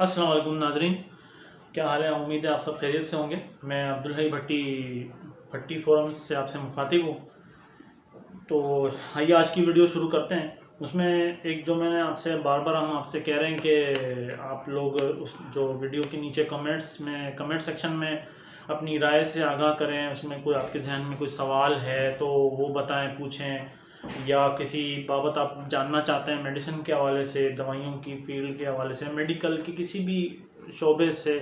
अस्सलाम वालेकुम नाजरीन, क्या हाल है। उम्मीद है आप सब खैरियत से होंगे। मैं अब्दुल हई भट्टी भट्टी फोरम से आपसे मुखातिब हूँ। तो आइए आज की वीडियो शुरू करते हैं। उसमें एक जो मैंने आपसे बार बार हम आपसे कह रहे हैं कि आप लोग उस जो वीडियो के नीचे कमेंट सेक्शन में अपनी राय से आगाह करें। उसमें कोई आपके जहन में कोई सवाल है तो वो बताएं, पूछें, या किसी बाबत आप जानना चाहते हैं मेडिसिन के हवाले से, दवाइयों की फील्ड के हवाले से, मेडिकल की किसी भी शोबे से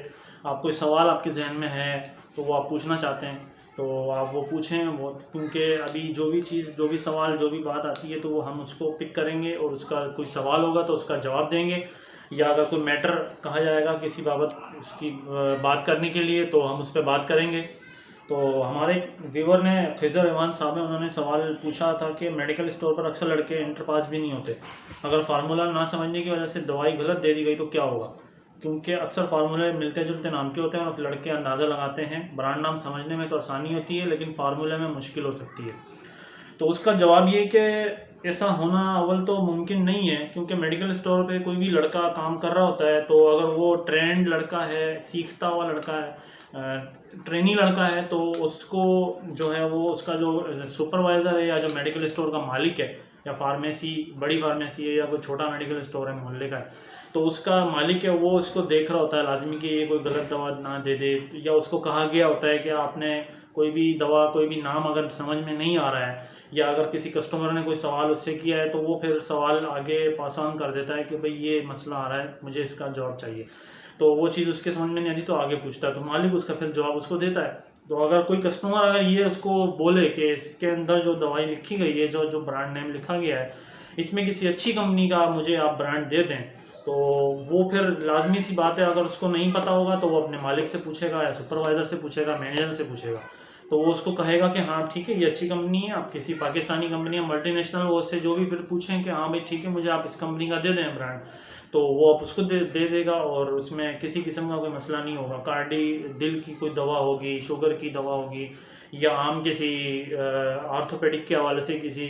आप कोई सवाल आपके जहन में है तो वो आप पूछना चाहते हैं तो आप वो पूछें। वो क्योंकि अभी जो भी चीज़, जो भी सवाल, जो भी बात आती है तो वो हम उसको पिक करेंगे और उसका कोई सवाल होगा तो उसका जवाब देंगे, या अगर कोई मैटर कहा जाएगा किसी बाबत उसकी बात करने के लिए तो हम उस पर बात करेंगे। तो हमारे व्यूवर ने, खिजर रहमान साहब ने, उन्होंने सवाल पूछा था कि मेडिकल स्टोर पर अक्सर लड़के इंटर पास भी नहीं होते। अगर फार्मूला ना समझने की वजह से दवाई गलत दे दी गई तो क्या होगा? क्योंकि अक्सर फार्मूले मिलते जुलते नाम के होते हैं और लड़के अंदाज़ा लगाते हैं। ब्रांड नाम समझने में तो आसानी होती है लेकिन फार्मूले में मुश्किल हो सकती है। तो उसका जवाब ये कि ऐसा होना अव्वल तो मुमकिन नहीं है, क्योंकि मेडिकल स्टोर पे कोई भी लड़का काम कर रहा होता है तो अगर वो ट्रेंड लड़का है, सीखता हुआ लड़का है, ट्रेनी लड़का है, तो उसको जो है वो उसका जो सुपरवाइज़र है या जो मेडिकल स्टोर का मालिक है, या फार्मेसी, बड़ी फार्मेसी है या कोई छोटा मेडिकल स्टोर है मोहल्ले का है, तो उसका मालिक है वो उसको देख रहा होता है लाजमी कि ये कोई गलत दवा ना दे दे, या उसको कहा गया होता है कि आपने कोई भी दवा, कोई भी नाम अगर समझ में नहीं आ रहा है, या अगर किसी कस्टमर ने कोई सवाल उससे किया है तो वो फिर सवाल आगे पास ऑन कर देता है कि भाई ये मसला आ रहा है, मुझे इसका जवाब चाहिए। तो वो चीज़ उसके समझ में नहीं आती तो आगे पूछता है तो मालिक उसका फिर जवाब उसको देता है। तो अगर कोई कस्टमर अगर ये उसको बोले कि इसके अंदर जो दवाई लिखी गई है, जो जो ब्रांड नेम लिखा गया है, इसमें किसी अच्छी कंपनी का मुझे आप ब्रांड दे दें, तो वो फिर लाजमी सी बात है, अगर उसको नहीं पता होगा तो वो अपने मालिक से पूछेगा या सुपरवाइज़र से पूछेगा, मैनेजर से पूछेगा। तो वो उसको कहेगा कि हाँ ठीक है, ये अच्छी कंपनी है। आप किसी पाकिस्तानी कंपनी या मल्टीनेशनल वो से जो भी फिर पूछें कि हाँ भाई ठीक है, मुझे आप इस कंपनी का दे दें ब्रांड, तो वो आप उसको दे देगा और उसमें किसी किस्म का कोई मसला नहीं होगा। दिल की कोई दवा होगी, शुगर की दवा होगी, या आम किसी आर्थोपेडिक के हवाले से किसी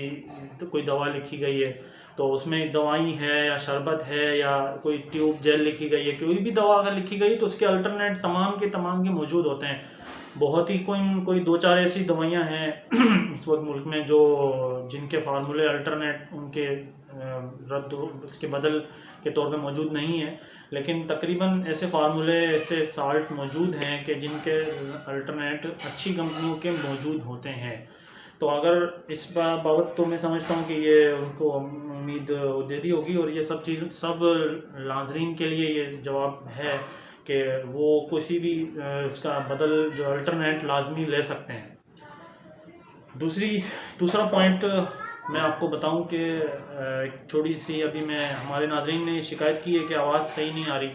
तो कोई दवा लिखी गई है, तो उसमें दवाई है या शरबत है या कोई ट्यूब जेल लिखी गई है, कोई भी दवा अगर लिखी गई तो उसके अल्टरनेट तमाम के मौजूद होते हैं। बहुत ही कोई दो चार ऐसी दवाइयां हैं इस वक्त मुल्क में जो जिनके फार्मूले अल्टरनेट उनके रद्द उसके बदल के तौर पे मौजूद नहीं है, लेकिन तकरीबन ऐसे फार्मूले, ऐसे साल्ट मौजूद हैं कि जिनके अल्टरनेट अच्छी कंपनियों के मौजूद होते हैं। तो अगर इस बाबत तो मैं समझता हूँ कि ये उनको उम्मीद दे दी होगी, और ये सब चीज़ सब नाजरीन के लिए ये जवाब है कि वो किसी भी इसका बदल जो अल्टरनेट लाजमी ले सकते हैं। दूसरा पॉइंट मैं आपको बताऊं कि एक छोटी सी, अभी मैं, हमारे नाजरीन ने शिकायत की है कि आवाज़ सही नहीं आ रही,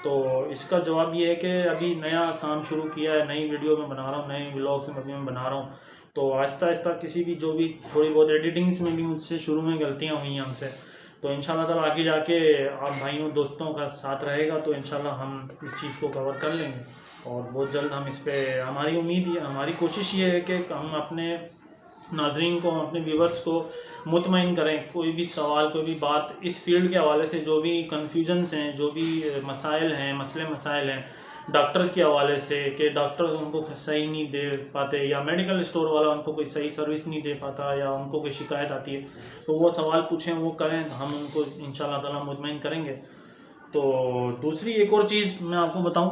तो इसका जवाब ये है कि अभी नया काम शुरू किया है, नई वीडियो में बना रहा हूँ, नए व्लॉग्स में अभी मैं बना रहा हूँ, तो आहिस्ता आहिस्ता किसी भी जो भी थोड़ी बहुत एडिटिंग्स में भी मुझसे शुरू में गलतियाँ हुई हैं हमसे, तो इंशाल्लाह ताला आगे जाके आप भाइयों दोस्तों का साथ रहेगा तो इंशाल्लाह हम इस चीज़ को कवर कर लेंगे, और बहुत जल्द हम इस पर, हमारी उम्मीद, ये हमारी कोशिश ये है कि हम अपने नाजरीन को, अपने व्यूवर्स को मुतमईन करें। कोई भी सवाल, कोई भी बात इस फील्ड के हवाले से, जो भी कन्फ्यूजन्स हैं, जो भी मसाइल हैं, मसले मसाइल हैं डॉक्टर्स के हवाले से, कि डॉक्टर्स उनको सही नहीं दे पाते, या मेडिकल स्टोर वाला उनको कोई सही सर्विस नहीं दे पाता, या उनको कोई शिकायत आती है, तो वो सवाल पूछें, वो करें, हम उनको इंशाल्लाह ताला मुतमईन करेंगे। तो दूसरी एक और चीज़ मैं आपको बताऊं,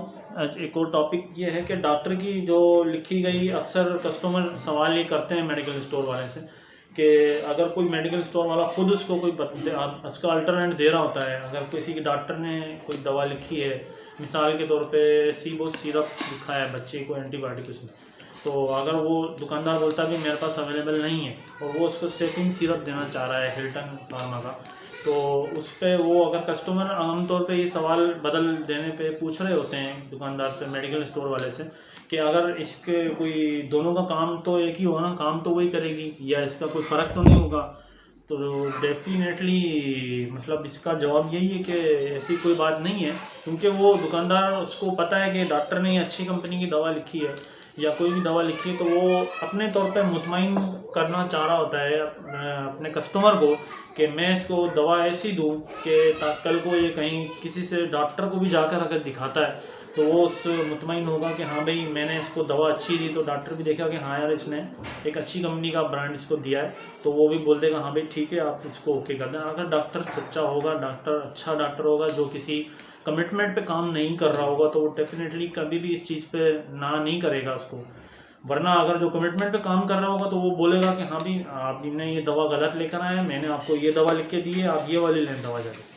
एक और टॉपिक ये है कि डॉक्टर की जो लिखी गई, अक्सर कस्टमर सवाल ये करते हैं मेडिकल स्टोर वाले से कि अगर कोई मेडिकल स्टोर वाला खुद उसको कोई उसका अल्टरनेट दे रहा होता है, अगर किसी के डॉक्टर ने कोई दवा लिखी है, मिसाल के तौर पे सीबो सिरप लिखा है बच्चे को, एंटीबायोटिक उसमें, तो अगर वो दुकानदार बोलता है कि मेरे पास अवेलेबल नहीं है, और वो उसको सेफिंग सिरप देना चाह रहा है हिल्टन फार्मा का, तो उस पर वो, अगर कस्टमर आमतौर पे ये सवाल बदल देने पे पूछ रहे होते हैं दुकानदार से, मेडिकल स्टोर वाले से, कि अगर इसके कोई, दोनों का काम तो एक ही होगा ना, काम तो वही करेगी, या इसका कोई फ़र्क तो नहीं होगा, तो डेफिनेटली मतलब इसका जवाब यही है कि ऐसी कोई बात नहीं है, क्योंकि वो दुकानदार, उसको पता है कि डॉक्टर ने अच्छी कंपनी की दवा लिखी है, या कोई भी दवा लिखी है तो वो अपने तौर पे मुतमईन करना चाह रहा होता है अपने कस्टमर को कि मैं इसको दवा ऐसी दूँ कि कल को ये कहीं किसी से डॉक्टर को भी जाकर अगर दिखाता है तो वो उस मुतमईन होगा कि हाँ भाई मैंने इसको दवा अच्छी दी, तो डॉक्टर भी देखेगा कि हाँ यार इसने एक अच्छी कंपनी का ब्रांड इसको दिया है, तो वो भी बोल देगा हाँ भाई ठीक है आप इसको ओके कर दें। अगर डॉक्टर सच्चा होगा, डॉक्टर अच्छा डॉक्टर होगा जो किसी कमिटमेंट पे काम नहीं कर रहा होगा, तो वो डेफिनेटली कभी भी इस चीज़ पे ना नहीं करेगा उसको। वरना अगर जो कमिटमेंट पे काम कर रहा होगा तो वो बोलेगा कि हाँ भाई आपने ये दवा गलत लेकर आए, मैंने आपको ये दवा लिख के दी है, आप ये वाली लें दवा जाके।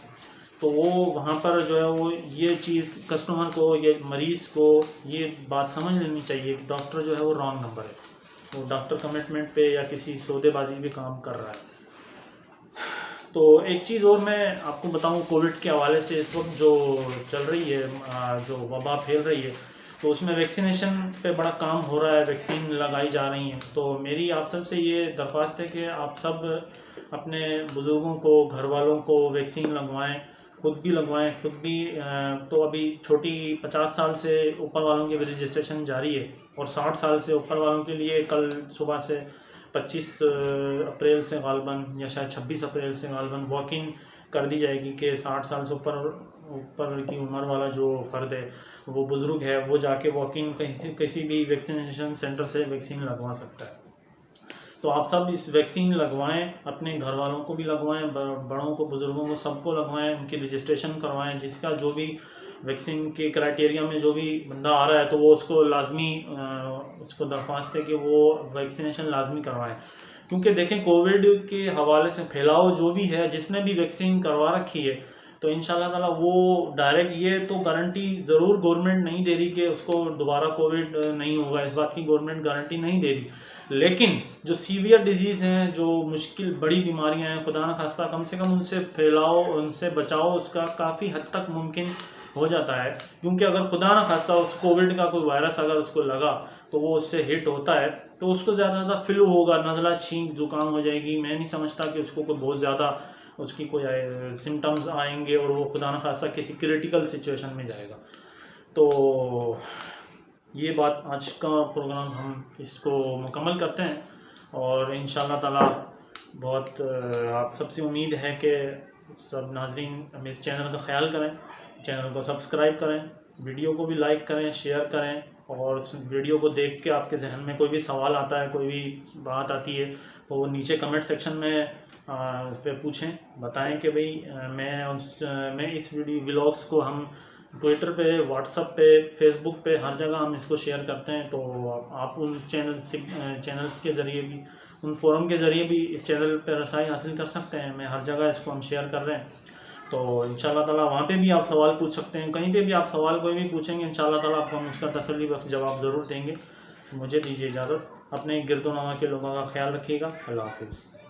तो वो वहाँ पर जो है वो ये चीज़ कस्टमर को, ये मरीज़ को ये बात समझ लेनी चाहिए कि डॉक्टर जो है वो रॉन्ग नंबर है, वो डॉक्टर कमिटमेंट पे या किसी सौदेबाजी पे काम कर रहा है। तो एक चीज़ और मैं आपको बताऊं, कोविड के हवाले से इस वक्त जो चल रही है, जो वबा फैल रही है, तो उसमें वैक्सीनेशन पे बड़ा काम हो रहा है, वैक्सीन लगाई जा रही हैं। तो मेरी आप सब से ये दरख्वास्त है कि आप सब अपने बुज़ुर्गों को, घर वालों को वैक्सीन लगवाएं, खुद भी लगवाएं। खुद भी तो अभी छोटी 50 साल से ऊपर वालों की रजिस्ट्रेशन जारी है, और 60 साल से ऊपर वालों के लिए कल सुबह से 25 अप्रैल से गालबन, या शायद 26 अप्रैल से गालबन वॉक इन कर दी जाएगी कि 60 साल से ऊपर की उम्र वाला जो फ़र्द है, वो बुज़ुर्ग है, वो जाके वॉक इन किसी भी वैक्सीनेशन सेंटर से वैक्सीन लगवा सकता है। तो आप सब इस वैक्सीन लगवाएं, अपने घर वालों को भी लगवाएं, बड़ों को, बुज़ुर्गों को, सबको लगवाएं, उनकी रजिस्ट्रेशन करवाएं। जिसका जो भी वैक्सीन के क्राइटेरिया में जो भी बंदा आ रहा है तो वो उसको लाजमी उसको दरख्वास्त है कि वो वैक्सीनेशन लाजमी करवाएं। क्योंकि देखें कोविड के हवाले से फैलाव जो भी है, जिसने भी वैक्सीन करवा रखी है तो इंशाल्लाह ताला वो डायरेक्ट ये तो गारंटी ज़रूर गवर्नमेंट नहीं दे रही कि उसको दोबारा कोविड नहीं होगा, इस बात की गवर्नमेंट गारंटी नहीं दे रही। लेकिन जो सीवियर डिजीज़ हैं, जो मुश्किल बड़ी बीमारियां हैं, खुदा न खास्ता कम से कम उनसे फैलाव, उनसे बचाव उसका काफ़ी हद तक मुमकिन हो जाता है। क्योंकि अगर खुदा न खास्ता उस कोविड का कोई वायरस अगर उसको लगा तो वो उससे हिट होता है तो उसको ज़्यादा ज़्यादा फ्लू होगा, नज़ला, छींक, जुकाम हो जाएगी। मैं नहीं समझता कि उसको कोई बहुत ज़्यादा उसकी कोई सिम्टम्स आएंगे और वो खुदा न खास्ता किसी क्रिटिकल सिचुएशन में जाएगा। तो ये बात, आज का प्रोग्राम हम इसको मुकम्मल करते हैं, और इंशाल्लाह ताला बहुत आप सबसे उम्मीद है कि सब नाज़रीन इस चैनल का ख्याल करें, चैनल को सब्सक्राइब करें, वीडियो को भी लाइक करें, शेयर करें, और वीडियो को देख के आपके जहन में कोई भी सवाल आता है, कोई भी बात आती है तो वो नीचे कमेंट सेक्शन में पे पूछें, बताएं कि भाई मैं इस वीडियो व्लॉग्स को हम ट्विटर पे, व्हाट्सएप पे, फेसबुक पे, हर जगह हम इसको शेयर करते हैं। तो आप उन चैनल्स के ज़रिए भी, उन फोरम के ज़रिए भी इस चैनल पर रसाई हासिल कर सकते हैं। मैं हर जगह इसको हम शेयर कर रहे हैं, तो इंशाल्लाह ताला वहाँ पे भी आप सवाल पूछ सकते हैं। कहीं पे भी आप सवाल कोई भी पूछेंगे इंशाल्लाह ताला आपको हम उसका तसल्ली बख्श जवाब ज़रूर देंगे। मुझे दीजिए इजाज़त, अपने गिरदोनवा के लोगों का ख्याल रखिएगा। अल्लाह हाफिज़।